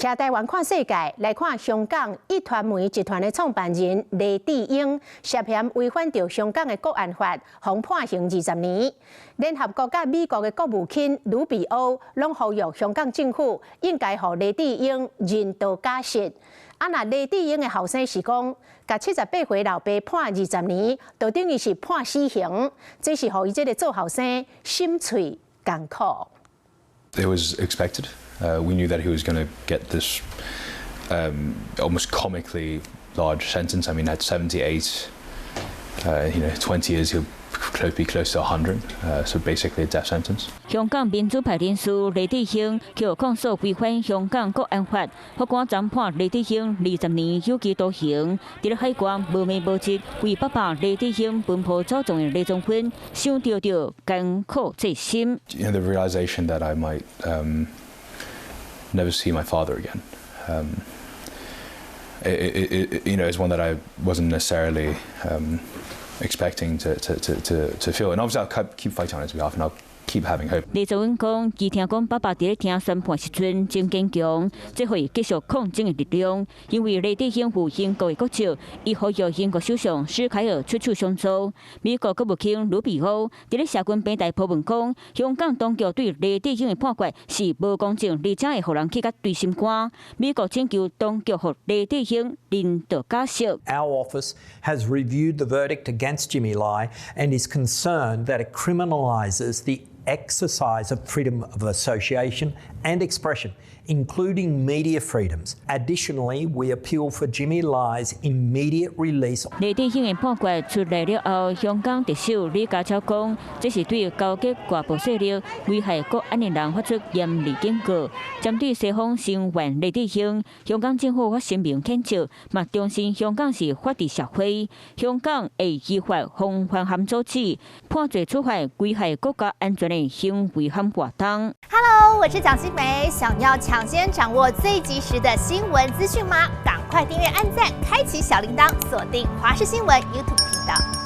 车台湾看世界，来看香港一传媒集团的创办人黎智英涉嫌违反着香港的国安法，被判刑20年。联合国甲美国的国务卿鲁比欧拢呼吁香港政府应该予黎智英人道假释。那黎智英的后生是讲，甲78岁老爸判20年，就等于是判死刑，这是予伊这个做后生心碎艰苦。It was expected. We knew that he was going to get this almost comically large sentence. I mean, at 78, 20 years, he'll be close to 100. So basically a death sentence. 香港民主派人士黎智英就控诉违反香港国安法，法官暂判黎智英20年有期徒刑。伫咧海关无眠无日为爸爸黎智英奔波走动的李宗勋，想到着艰苦在心。The realization that I might never see my father again. Is one that I wasn't necessarily expecting to feel, and obviously I'll keep fighting on his behalf, and I'll keep having hope. 李宗勋讲，伊听讲爸爸伫咧听宣判时阵真坚强，这会继续抗争的力量。因为黎智英赴英国的国籍，伊呼吁英国首相史凯尔出手相助。美国国务卿鲁比欧伫咧社群平台发文讲，香港当局对黎智英的判决是无公正，而且会互人去甲对心肝。美国请求当局予黎智英人道假释。Our office has reviewed the verdict against Jimmy Lai and is concerned that it criminalises the exercise of freedom of association and expression, including media freedoms. Additionally, we appeal for Jimmy Lai's immediate release. 黎智英的判决出来了后，香港特首李家超讲，这是对勾结外部势力、危害国安的人发出严厉警告。针对西方声援黎智英，香港政府发声明谴责，嘛重申香港是法治社会，香港会依法防范和阻止，判罪处罚危害国家安全的行为和活动。Hello， 我是蒋欣梅。想要抢先掌握最及时的新闻资讯吗？赶快订阅、按赞、开启小铃铛，锁定华视新闻 YouTube 频道。